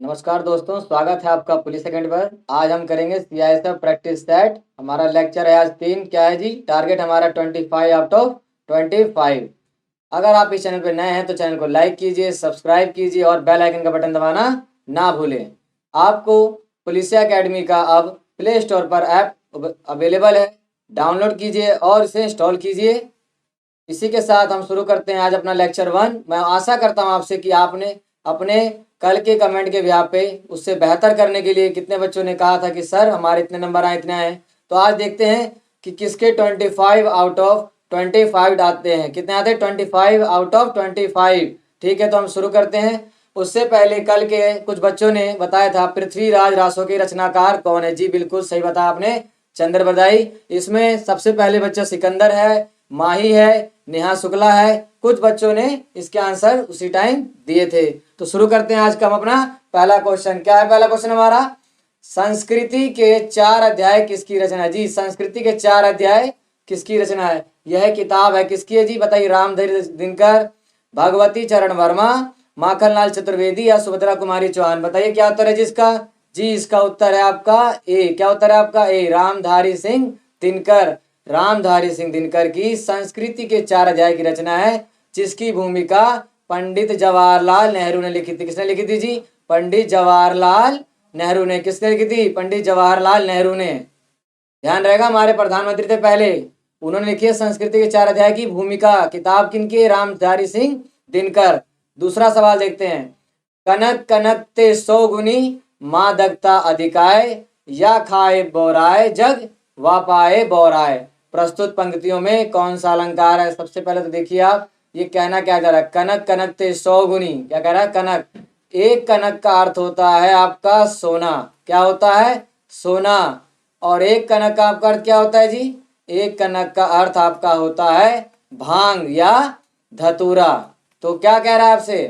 नमस्कार दोस्तों, स्वागत है आपका पुलिस सेकंड पर। आज हम करेंगे सीआईएसएफ प्रैक्टिस सेट। हमारा लेक्चर है आज 3। क्या है जी? टारगेट हमारा 25 आउट ऑफ 25। अगर आप इस चैनल पर नए हैं तो चैनल को लाइक कीजिए, सब्सक्राइब कीजिए और बेल आइकन का बटन दबाना ना भूलें। आपको पुलिसिया अकेडमी का अब प्ले स्टोर पर ऐप अवेलेबल है, डाउनलोड कीजिए और इसे इंस्टॉल कीजिए। इसी के साथ हम शुरू करते हैं आज अपना लेक्चर 1। मैं आशा करता हूं आपसे कि आपने अपने कल के कमेंट के ब्याह पे उससे बेहतर करने के लिए कितने बच्चों ने कहा था कि सर हमारे इतने नंबर आए, इतने आए। तो आज देखते हैं कि किसके 25 आउट ऑफ 25 आते हैं। कितने आते हैं? 25 आउट ऑफ 25। ठीक है, तो हम शुरू करते हैं। उससे पहले कल के कुछ बच्चों ने बताया था पृथ्वीराज रासो के रचनाकार कौन है। जी बिल्कुल सही बताया आपने, चंद्र बरदाई। इसमें सबसे पहले बच्चा सिकंदर है, माही है, नेहा शुक्ला है। कुछ बच्चों ने इसके आंसर उसी टाइम दिए थे। तो शुरू करते हैं आज का हम अपना पहला क्वेश्चन। क्या है पहला क्वेश्चन हमारा? संस्कृति के 4 अध्याय किसकी रचना है? जी संस्कृति के 4 अध्याय किसकी रचना है? यह किताब है किसकी है जी? बताइए। रामधीर दिनकर, भगवती चरण वर्मा, माखनलाल चतुर्वेदी या सुभद्रा कुमारी चौहान। बताइए क्या उत्तर है जिसका? जी इसका उत्तर है आपका ए। क्या उत्तर है आपका? ए, रामधारी सिंह दिनकर। रामधारी सिंह दिनकर की संस्कृति के 4 अध्याय की रचना है, जिसकी भूमिका पंडित जवाहरलाल नेहरू ने लिखी थी। किसने लिखी थी जी? पंडित जवाहरलाल नेहरू ने। किसने लिखी थी? पंडित जवाहरलाल नेहरू ने। ध्यान रहेगा, हमारे प्रधानमंत्री थे पहले, उन्होंने लिखी है संस्कृति के 4 अध्याय की भूमिका। किताब किनकी? रामधारी सिंह दिनकर। दूसरा सवाल देखते हैं। कनक कनक ते 100 गुनी, माँ दगता अधिकाय, या खाए बोराय जग, वा पाए बोराय। प्रस्तुत पंक्तियों में कौन सा अलंकार है? सबसे पहले तो देखिए आप, ये कहना क्या जा रहा है? कनक कनक ते 100 गुनी। क्या कह रहा है? कनक, एक कनक का अर्थ होता है आपका सोना। क्या होता है? सोना। और एक कनक का आपका अर्थ क्या होता है जी? एक कनक का अर्थ आपका होता है भांग या धतूरा। तो क्या कह रहा है आपसे?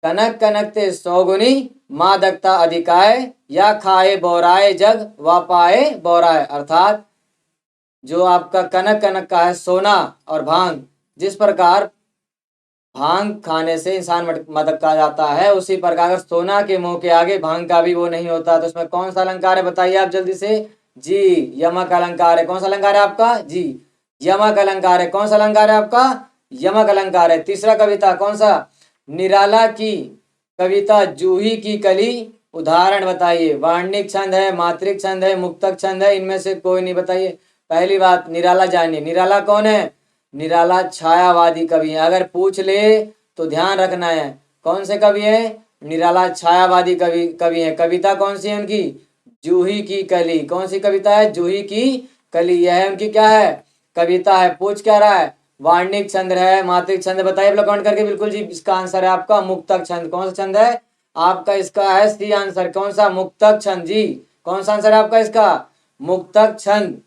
कनक कनक ते 100 गुनी, माँ दगता अधिकाय, या खाए बोराए जग, वा पाए बोराए। अर्थात जो आपका कनक कनक का है सोना और भांग, जिस प्रकार भांग खाने से इंसान मदकता जाता है, उसी प्रकार अगर सोना के मुंह के आगे भांग का भी वो नहीं होता। तो इसमें कौन सा अलंकार है बताइए आप जल्दी से? जी यमक अलंकार है। कौन सा अलंकार है आपका? जी यमक अलंकार है। कौन सा अलंकार है आपका? यमक अलंकार है। तीसरा कविता कौन सा? निराला की कविता जूही की कली, उदाहरण बताइए। वार्णिक छंद है, मात्रिक छंद है, मुक्तक छंद है, इनमें से कोई नहीं। बताइए। पहली बात, निराला जानिए। निराला कौन है? निराला छायावादी कवि है। अगर पूछ ले तो ध्यान रखना है कौन से कवि है? निराला छायावादी कवि है। कविता कौन सी है उनकी? जूही की कली। कौन सी कविता है? जूही की कली। यह है उनकी क्या है? कविता है। पूछ क्या रहा है? वार्णिक छंद है, मात्रिक छंद। बताइए कमेंट करके। बिल्कुल जी, इसका आंसर है आपका मुक्तक छंद। कौन सा छंद है आपका? इसका है सी आंसर। कौन सा? मुक्तक छंद। जी कौन सा आंसर है आपका इसका? मुक्तक छंद।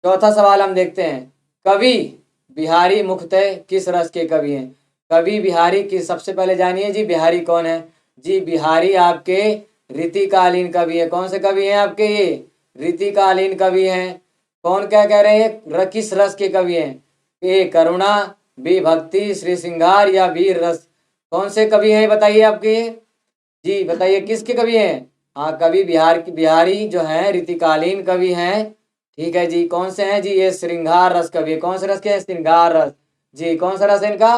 चौथा सवाल हम देखते हैं। कवि बिहारी मुख्यतः किस रस के कवि हैं? कवि बिहारी की सबसे पहले जानिए जी, बिहारी कौन है? जी बिहारी आपके रीतिकालीन कवि है। कौन से कवि हैं आपके? ये रीतिकालीन कवि हैं। कौन क्या कह रहे हैं? किस रस के कवि हैं? ए करुणा, बी भक्ति, श्री श्रृंगार या वीर रस। कौन से कवि हैं बताइए आपके? जी बताइए किसके कवि हैं? हाँ, कवि बिहारी जो है रीतिकालीन कवि हैं। ठीक है जी। कौन से हैं जी? ये श्रृंगार रस कवि है। कौन से रस के हैं? श्रृंगार रस। जी कौन सा रस है इनका?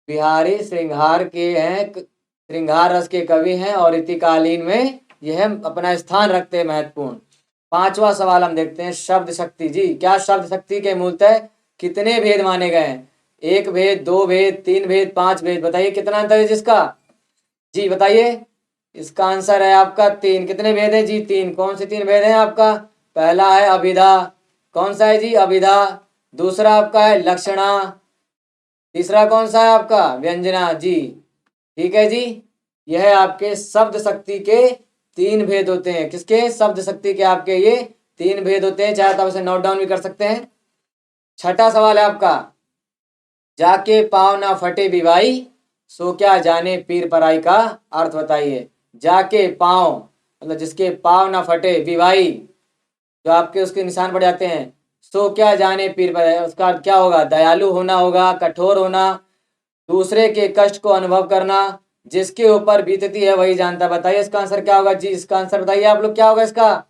बिहारी श्रृंगार के हैं, श्रृंगार रस के कवि हैं और रीतिकालीन में यह अपना स्थान रखते हैं महत्वपूर्ण। पांचवा सवाल हम देखते हैं। शब्द शक्ति। जी क्या शब्द शक्ति के मूलतः कितने भेद माने गए हैं? 1 भेद, 2 भेद, 3 भेद, 5 भेद। बताइए कितना अंतर है जिसका? जी बताइए। इसका आंसर है आपका 3। कितने भेद है जी? 3। कौन से 3 भेद हैं आपका? पहला है अभिधा। कौन सा है जी? अभिधा। दूसरा आपका है लक्षणा। तीसरा कौन सा है आपका? व्यंजना। जी ठीक है जी। यह आपके शब्द शक्ति के 3 भेद होते हैं। किसके? शब्द शक्ति के आपके ये 3 भेद होते हैं। चाहे तो आप इसे नोट डाउन भी कर सकते हैं। छठा सवाल है आपका। जाके पाँव ना फटे विवाई, सो क्या जाने पीर पराई। का अर्थ बताइए। जाके पाँव मतलब जिसके पाँव ना फटे, विवाई जो आपके उसके निशान पड़ जाते हैं, सो क्या जाने पीर पराई। उसका अर्थ क्या होगा? दयालु होना होगा, कठोर होना, दूसरे के कष्ट को अनुभव करना, जिसके ऊपर बीतती है वही जानता है। बताइए इसका आंसर क्या होगा जी, इसका आंसर बताइए आप लोग, क्या होगा इसका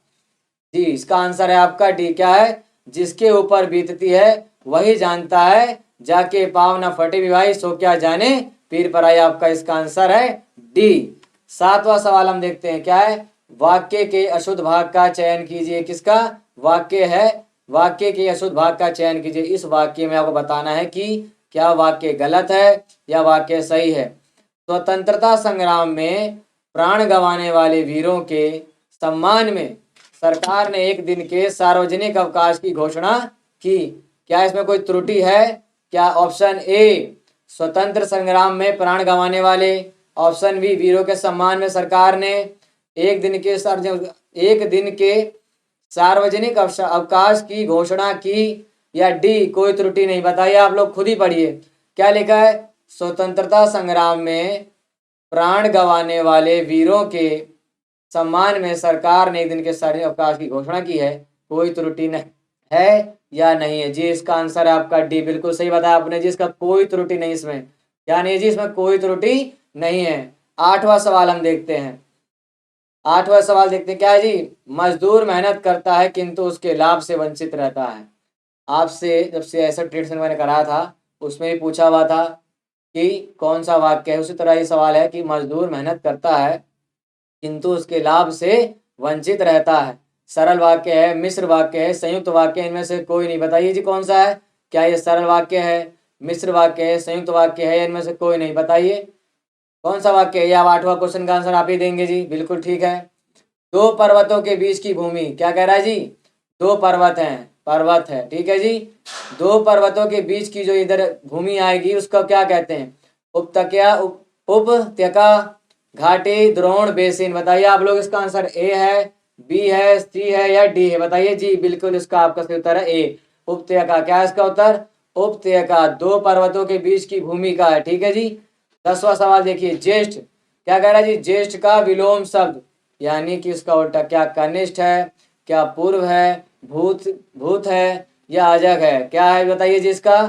जी, इसका आंसर है आपका डी। क्या है, जिसके ऊपर बीतती है वही जानता है, जाके पाँव न फटे भी भाई सो क्या जाने पीर पराई। आपका इसका आंसर है डी। सातवां सवाल हम देखते हैं, क्या है, वाक्य के अशुद्ध भाग का चयन कीजिए। किसका वाक्य है, वाक्य के अशुद्ध भाग का चयन कीजिए। इस वाक्य में आपको बताना है कि क्या वाक्य गलत है या वाक्य सही है। स्वतंत्रता संग्राम में प्राण गंवाने वाले वीरों के सम्मान में सरकार ने एक दिन के सार्वजनिक अवकाश की घोषणा की। क्या इसमें कोई त्रुटि है? क्या ऑप्शन ए स्वतंत्र संग्राम में प्राण गंवाने वाले, ऑप्शन बी वीरों के सम्मान में सरकार ने एक दिन के सार्वजनिक अवकाश की घोषणा की, या डी कोई त्रुटि नहीं। बताइए आप लोग खुद ही पढ़िए क्या लिखा है, स्वतंत्रता संग्राम में प्राण गंवाने वाले वीरों के सम्मान में सरकार ने एक दिन के सार्वजनिक अवकाश की घोषणा की है, कोई त्रुटि नहीं है या नहीं है जी। इसका आंसर है आपका डी, बिल्कुल सही बताया आपने जी, इसका कोई त्रुटि नहीं इसमें, क्या नहीं है जी, इसमें कोई त्रुटि नहीं है। आठवां सवाल हम देखते हैं, आठवां सवाल देखते हैं, क्या है जी, मजदूर मेहनत करता है किंतु उसके लाभ से वंचित रहता है। आपसे जब से ऐसा ट्रेडिशन मैंने कराया था उसमें भी पूछा हुआ था कि कौन सा वाक्य है, उसी तरह ये सवाल है कि मजदूर मेहनत करता है किंतु उसके लाभ से वंचित रहता है। सरल वाक्य है, मिश्र वाक्य है, संयुक्त वाक्य है, इनमें से कोई नहीं। बताइए जी कौन सा है, क्या ये सरल वाक्य है, मिश्र वाक्य है, संयुक्त वाक्य है, इनमें से कोई नहीं। बताइए कौन सा वाक्य है ये। आप आठवां क्वेश्चन का आंसर आप ही देंगे जी, बिल्कुल ठीक है। दो पर्वतों के बीच की भूमि, क्या कह रहा है जी, दो पर्वत हैं, पर्वत है, ठीक है जी। दो पर्वतों के बीच की जो इधर भूमि आएगी उसका क्या कहते हैं, उपत्यका, उपत्यका, घाटी, द्रोण, बेसिन। बताइए आप लोग इसका आंसर ए है, बी है, सी है या डी है। बताइए जी, बिल्कुल इसका आपका सही उत्तर है ए, उपत्यका। क्या है इसका उत्तर, उपत्यका, दो पर्वतों के बीच की भूमि का है, ठीक है जी। 10वां सवाल देखिए, ज्येष्ठ, क्या कह रहा है जी, ज्येष्ठ का विलोम शब्द यानी कि उसका उल्टा, क्या कनिष्ठ है, क्या पूर्व है, भूत भूत है या अजग है, क्या है बताइए जी इसका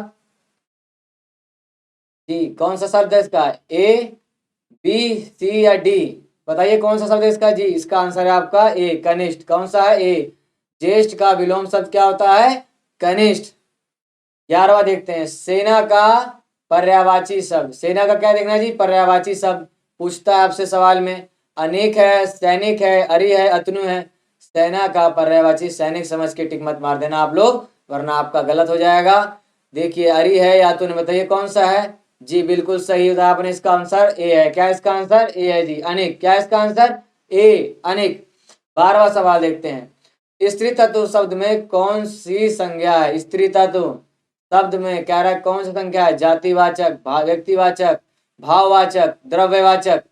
जी, कौन सा शब्द है इसका, ए, बी, सी या डी। बताइए कौन सा शब्द है इसका जी, इसका आंसर है आपका ए, कनिष्ठ। कौन सा है, ए। ज्येष्ठ का विलोम शब्द क्या होता है, कनिष्ठ। 11वां देखते हैं, सेना का पर्यायवाची शब्द। सेना का क्या देखना है जी, पर्यायवाची शब्द पूछता है आपसे सवाल में। अनेक है, सैनिक है, अरि है, अतनु है। सेना का पर्यायवाची सैनिक समझ के टिक मत मार देना आप लोग, वरना आपका गलत हो जाएगा। देखिए अरि है या अतनु, बताइए कौन सा है जी, बिल्कुल सही होता है आपने, इसका आंसर ए है। क्या इसका आंसर, ए है जी, अनेक। क्या इसका आंसर, ए, अनेक। 12वां सवाल देखते हैं, स्त्री तत्व शब्द में कौन सी संज्ञा है। स्त्री तत्व शब्द में कह रहा है कौन सी संख्या है, जातिवाचक, व्यक्तिवाचक, भाववाचक, द्रव्यवाचक।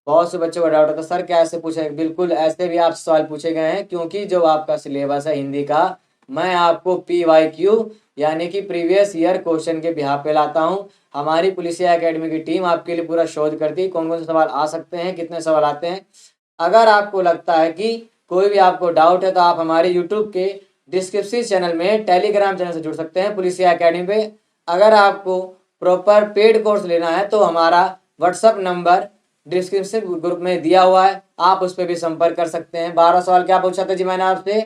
बहुत से बच्चों का डाउट होता है सर क्या ऐसे पूछा है, बिल्कुल ऐसे भी आप सवाल पूछे गए हैं, क्योंकि जो आपका सिलेबस है हिंदी का, मैं आपको PYQ यानी कि प्रीवियस ईयर क्वेश्चन के बिहाफ पे लाता हूं। हमारी पुलिसिया एकेडमी की टीम आपके लिए पूरा शोध करती है कौन कौन से सवाल आ सकते हैं, कितने सवाल आते हैं। अगर आपको लगता है कि कोई भी आपको डाउट है तो आप हमारे यूट्यूब के डिस्क्रिप्शन चैनल में टेलीग्राम चैनल से जुड़ सकते हैं पुलिसिया एकेडमी पे। अगर आपको प्रॉपर पेड कोर्स लेना है तो हमारा व्हाट्सअप नंबर डिस्क्रिप्शन ग्रुप में दिया हुआ है, आप उस पर भी संपर्क कर सकते हैं। 12 सवाल क्या पूछा था जी मैंने आपसे,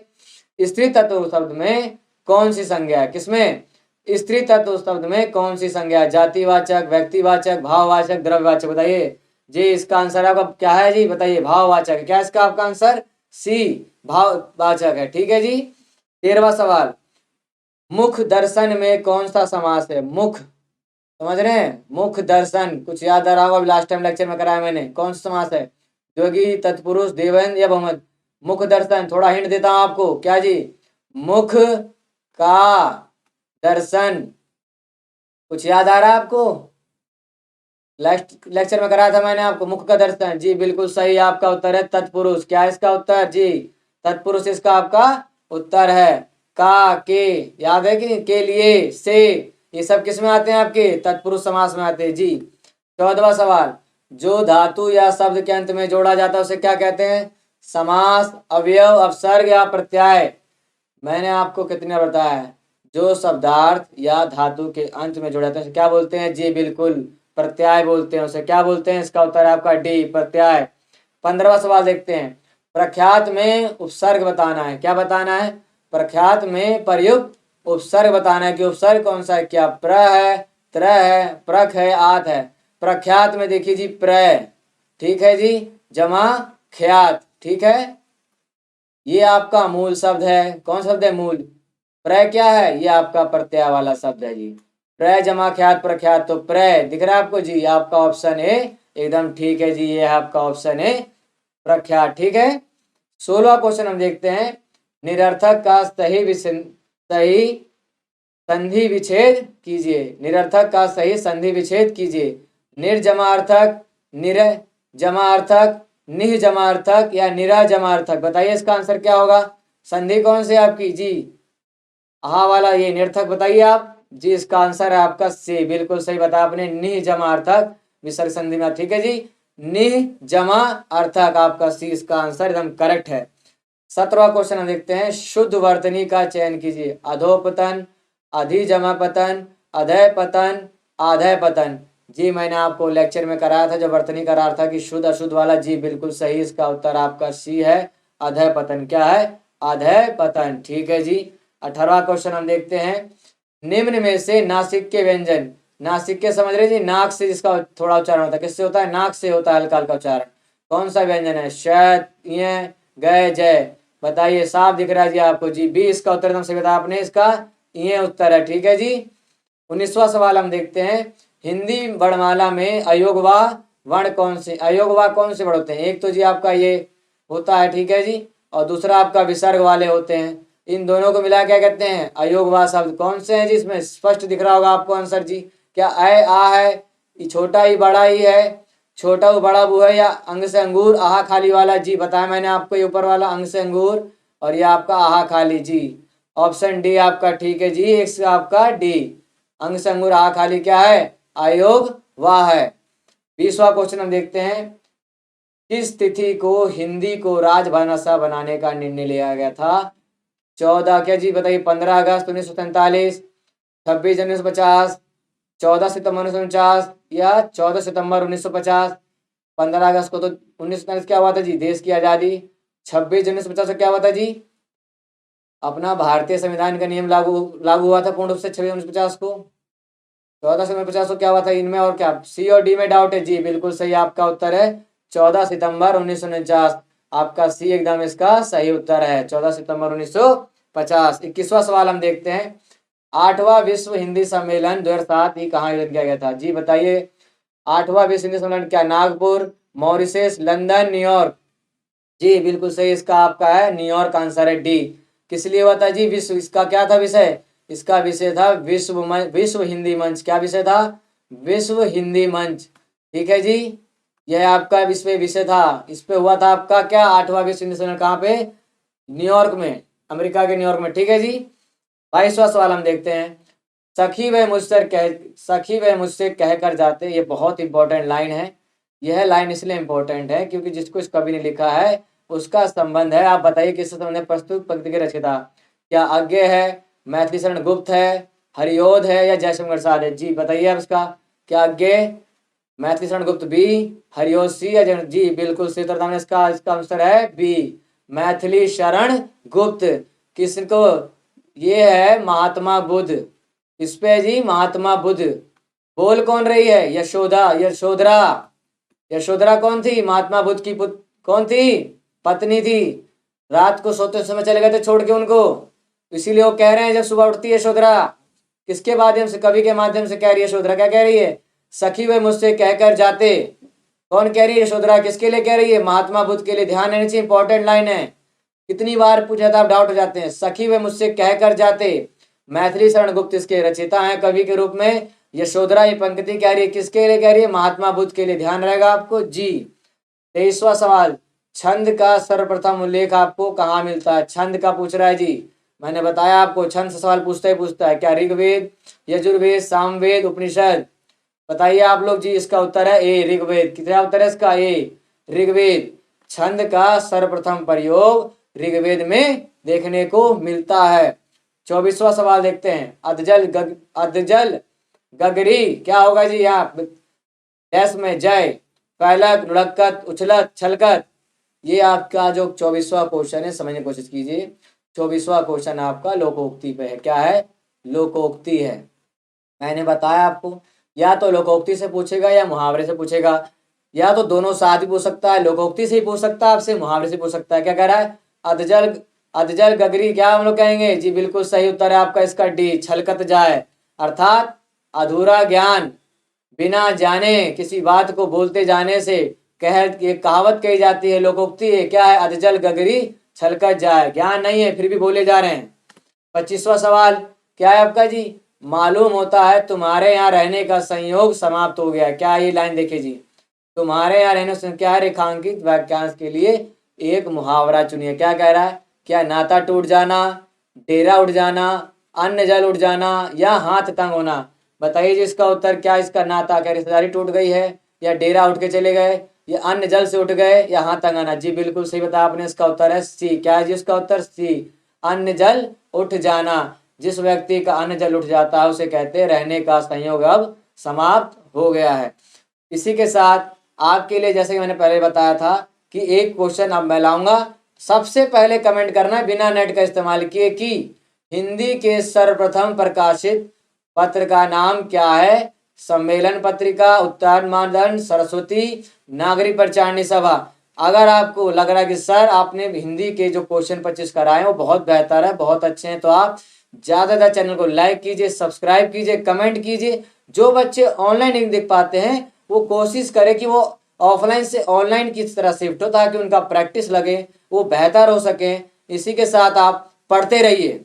स्त्री तत्व शब्द में कौन सी संज्ञा है, किसमें, स्त्री तत्व शब्द में कौन सी संज्ञा है, जातिवाचक, व्यक्तिवाचक, भाववाचक, द्रव्यवाचक। बताइए जी, इसका आंसर आपका क्या है जी, बताइए भाववाचक है। क्या इसका आपका आंसर, सी, भाववाचक है, ठीक है जी। 13वां सवाल, मुख दर्शन में कौन सा समास है। मुख, समझ रहे हैं, मुख दर्शन, कुछ याद आ रहा होगा, लास्ट टाइम लेक्चर में कराया मैंने, कौन सा समास है, जोगी, तत्पुरुष, देवंद या बहुमत। मुख दर्शन, थोड़ा हिंट देता हूं आपको, क्या जी, मुख का दर्शन, कुछ याद आ रहा है आपको, लास्ट लेक्चर में कराया था मैंने आपको, मुख का दर्शन जी, बिल्कुल सही आपका उत्तर है तत्पुरुष। क्या है इसका उत्तर जी, तत्पुरुष इसका आपका उत्तर है। का, के, याद है कि के लिए, से, ये सब किस में आते हैं आपके, तत्पुरुष समास में आते हैं जी। 14वां सवाल, जो धातु या शब्द के अंत में जोड़ा जाता है उसे क्या कहते हैं, समास, अवयव, अपसर्ग या प्रत्यय। मैंने आपको कितने बताया है, जो शब्दार्थ या धातु के अंत में जोड़ा जाता है उसे क्या बोलते हैं जी, बिल्कुल प्रत्यय बोलते हैं उसे। क्या बोलते हैं? इसका उत्तर है आपका डी, प्रत्यय। 15वां सवाल देखते हैं। प्रख्यात में उपसर्ग बताना है। क्या बताना है? प्रख्यात में प्रयुक्त उपसर्ग बताना है कि उपसर्ग कौन सा है। क्या प्र है, त्र है, प्रख है, आत है। प्रख्यात में देखिए जी प्र, ठीक है जी, जमा ख्यात, ठीक है। ये आपका मूल शब्द है। कौन शब्द है? मूल। प्र क्या है? ये आपका प्रत्यय वाला शब्द है जी। प्र जमा ख्यात प्रख्यात, तो प्र दिख रहा है आपको जी। आपका ऑप्शन ए एकदम ठीक है जी, ये है आपका ऑप्शन ए, प्रख्यात, ठीक है। 16वां क्वेश्चन हम देखते हैं। निरर्थक का सही संधि विच्छेद कीजिए। निरर्थक का सही संधि विच्छेद कीजिए। निर्जमार्थक, निर जमार्थक, निह जमार्थक या निरा जमार्थक, बताइए इसका आंसर क्या होगा। संधि कौन सी आपकी जी? हा वाला ये निरर्थक, बताइए आप जी। इसका आंसर है आपका सी, बिल्कुल सही बताया आपने, निह जमार्थक विसर्ग संधि में, ठीक है जी। निह जमा अर्थक, आपका सी इसका आंसर एकदम करेक्ट है। 17वां क्वेश्चन हम देखते हैं। शुद्ध वर्तनी का चयन कीजिए। अधोपतन, अधिजमापतन, अधय पतन, आधय पतन। जी मैंने आपको लेक्चर में कराया था, जब वर्तनी करा रहा था कि शुद्ध अशुद्ध वाला। जी बिल्कुल सही, इसका उत्तर आपका सी है, अधय पतन। क्या है? अधय पतन, ठीक है जी। 18वां क्वेश्चन हम देखते हैं। निम्न में से नासिक के व्यंजन, नासिक के समझ रहे जी, नाक से जिसका थोड़ा उच्चारण होता है, किससे होता है? नाक से होता है हल्का हल्का उच्चारण। कौन सा व्यंजन है? शत, य, गय, जय, बताइए। साफ दिख रहा है जी आपको जी, बी इसका उत्तर एकदम सही बताया आपने, इसका ये उत्तर है, ठीक है जी। 19वां सवाल हम देखते हैं। हिंदी वर्णमाला में अयोगवा वर्ण कौन से, अयोगवा कौन से वर्ण होते हैं? एक तो जी आपका ये होता है, ठीक है जी, और दूसरा आपका विसर्ग वाले होते हैं। इन दोनों को मिला क्या कहते हैं? अयोगवा शब्द। कौन से हैं जी? इसमें स्पष्ट दिख रहा होगा आपको आंसर जी। क्या ऐ आ है, ये छोटा ही बड़ा ही है, छोटा वो बड़ा वो है, या अंग से अंगूर आहा खाली वाला? जी बताया मैंने आपको, ये ऊपर वाला अंग से अंगूर और ये आपका आहा खाली जी। ऑप्शन डी आपका ठीक है जी, एक आपका डी, अंग से अंगूर आहा खाली क्या है? अयोग वाह है। 20वां क्वेश्चन हम देखते हैं। किस तिथि को हिंदी को राजभाषा बनाने का निर्णय लिया गया था? 14 क्या जी बताइए? 15 अगस्त 1943, 26 जनवरी 1950, 14 सितंबर 1949 या 14 सितंबर 1950। 15 अगस्त को तो 1949 क्या हुआ था जी? देश की आज़ादी। 26 जनवरी 1950 को क्या हुआ था जी? अपना भारतीय संविधान का नियम लागू लागू हुआ था पूर्ण रूप से 26 जनवरी 1950 को। 14 सितंबर 50 को क्या हुआ था? इनमें और क्या, सी और डी में डाउट है जी? बिल्कुल सही आपका उत्तर है 14 सितंबर 1949। आपका सी एकदम इसका सही उत्तर है, 14 सितंबर 1950। 21वां सवाल हम देखते हैं। 8वां विश्व हिंदी सम्मेलन 2007 ही कहाँ आयोजित किया गया था? जी बताइए। 8वां विश्व हिंदी सम्मेलन क्या? Nagpur, Mauritius, London, New York? जी बिल्कुल सही, इसका आपका है न्यूयॉर्क, आंसर है डी। किस लिए हुआ था जी विश्व? इसका क्या था विषय? इसका विषय था विश्व हिंदी मंच। क्या विषय था? विश्व हिंदी मंच, ठीक है जी। यह आपका विषय था। इस पे हुआ था आपका क्या? 8वां विश्व हिंदी सम्मेलन कहाँ पे? न्यूयॉर्क में, अमेरिका के न्यूयॉर्क में, ठीक है जी। 22वां सवाल हम देखते हैं। सखी वह मुझसे कह कर जाते, ये बहुत इंपॉर्टेंट लाइन है। यह लाइन इसलिए इंपॉर्टेंट है क्योंकि जिसको इस कवि ने लिखा है उसका संबंध है। आप बताइए किससे संबंध है? प्रस्तुत पंक्ति के रचयिता। क्या अज्ञे है, मैथिली शरण गुप्त है, हरियोध है या जयशंकर प्रसाद है? जी बताइए आप इसका। क्या अज्ञे, मैथिली शरण गुप्त बी, हरियोध सी या जी बिल्कुल सही उत्तर इसका आंसर है बी, मैथिली शरण गुप्त। किसको? ये है महात्मा बुद्ध। इस पे जी महात्मा बुद्ध। बोल कौन रही है? यशोधरा। यशोधरा कौन थी? महात्मा बुद्ध की कौन थी? पत्नी थी। रात को सोते समय चले गए थे छोड़ के उनको, इसीलिए वो कह रहे हैं जब सुबह उठती है यशोधरा, किसके माध्यम से? कवि के माध्यम से कह रही है यशोधरा। क्या कह रही है? सखी वे मुझसे कहकर जाते। कौन कह रही है? यशोधरा। किसके लिए कह रही है? महात्मा बुद्ध के लिए। ध्यान देना चाहिए, इंपॉर्टेंट लाइन है, कितनी बार पूछा था आप डाउट हो जाते हैं। सखी वे मुझसे कहकर जाते, मैथिली शरण गुप्त इसके रचयिता हैं कवि के रूप में। यशोधरा ये पंक्ति कह रही है, किसके लिए कह रही है? महात्मा बुद्ध के लिए। ध्यान रहेगा आपको जी। 23वां सवाल। छंद का सर्वप्रथम उल्लेख आपको कहाँ मिलता है? छंद का पूछ रहा है जी। मैंने बताया आपको छंद से सवाल पूछता ही पूछता है। क्या ऋग्वेद, यजुर्वेद, सामवेद, उपनिषद? बताइए आप लोग जी। इसका उत्तर है ए, ऋग्वेद। कितना उत्तर है इसका? ए, ऋग्वेद। छंद का सर्वप्रथम प्रयोग ऋग्वेद में देखने को मिलता है। 24वां सवाल देखते हैं। अधजल गगरी क्या होगा जी? यहाँ डैश में जय, फैलक, लुढ़कत, उछलत, छलकत। ये आपका जो 24वां क्वेश्चन है, समझने की कोशिश कीजिए। 24वां क्वेश्चन आपका लोकोक्ति पे है। क्या है? लोकोक्ति है। मैंने बताया आपको, या तो लोकोक्ति से पूछेगा या मुहावरे से पूछेगा, या तो दोनों साथ ही पूछ सकता है। लोकोक्ति से ही पूछ सकता है आपसे, मुहावरे से पूछ सकता है। क्या कह रहा है? अधजल अधजल गगरी, क्या हम लोग कहेंगे जी? बिल्कुल सही उत्तर है आपका इसका डी, छलकत जाए। अर्थात अधूरा ज्ञान, बिना जाने किसी बात को बोलते जाने से कह ये कहावत कही जाती है, लोकोक्ति है। क्या है? अधजल गगरी छलकत जाए। ज्ञान नहीं है फिर भी बोले जा रहे हैं। 25वां सवाल क्या है आपका जी? मालूम होता है तुम्हारे यहाँ रहने का संयोग समाप्त हो गया। क्या ये लाइन देखिए जी, तुम्हारे यहाँ रहने से क्या है? रेखांकित वाक्यांश के लिए एक मुहावरा चुनिए। क्या कह रहा है? क्या नाता टूट जाना, डेरा उठ जाना, अन्न जल उठ जाना, या हाथ तंग होना? बताइए जी इसका उत्तर क्या? इसका नाता क्या रिश्तेदारी टूट गई है, या डेरा उठ के चले गए, या अन्न जल से उठ गए, या हाथ तंग आना? जी बिल्कुल सही बताया आपने, इसका उत्तर है सी। क्या है जी इसका उत्तर? सी, अन्न जल उठ जाना। जिस व्यक्ति का अन्न जल उठ जाता है उसे कहते हैं रहने का संयोग अब समाप्त हो गया है। इसी के साथ आपके लिए जैसे कि मैंने पहले बताया था कि एक क्वेश्चन अब मैं लाऊंगा। सबसे पहले कमेंट करना है बिना नेट का इस्तेमाल किए कि हिंदी के सर्वप्रथम प्रकाशित पत्र का नाम क्या है? सम्मेलन पत्रिका, उत्तर मानदंड, सरस्वती, नागरिक प्रचारणी सभा। अगर आपको लग रहा है कि सर आपने हिंदी के जो क्वेश्चन 25 कराए वो बहुत बेहतर है, बहुत अच्छे हैं, तो आप ज़्यादा चैनल को लाइक कीजिए, सब्सक्राइब कीजिए, कमेंट कीजिए। जो बच्चे ऑनलाइन नहीं देख पाते हैं वो कोशिश करें कि वो ऑफलाइन से ऑनलाइन किस तरह शिफ्ट हो, ताकि उनका प्रैक्टिस लगे, वो बेहतर हो सके। इसी के साथ आप पढ़ते रहिए।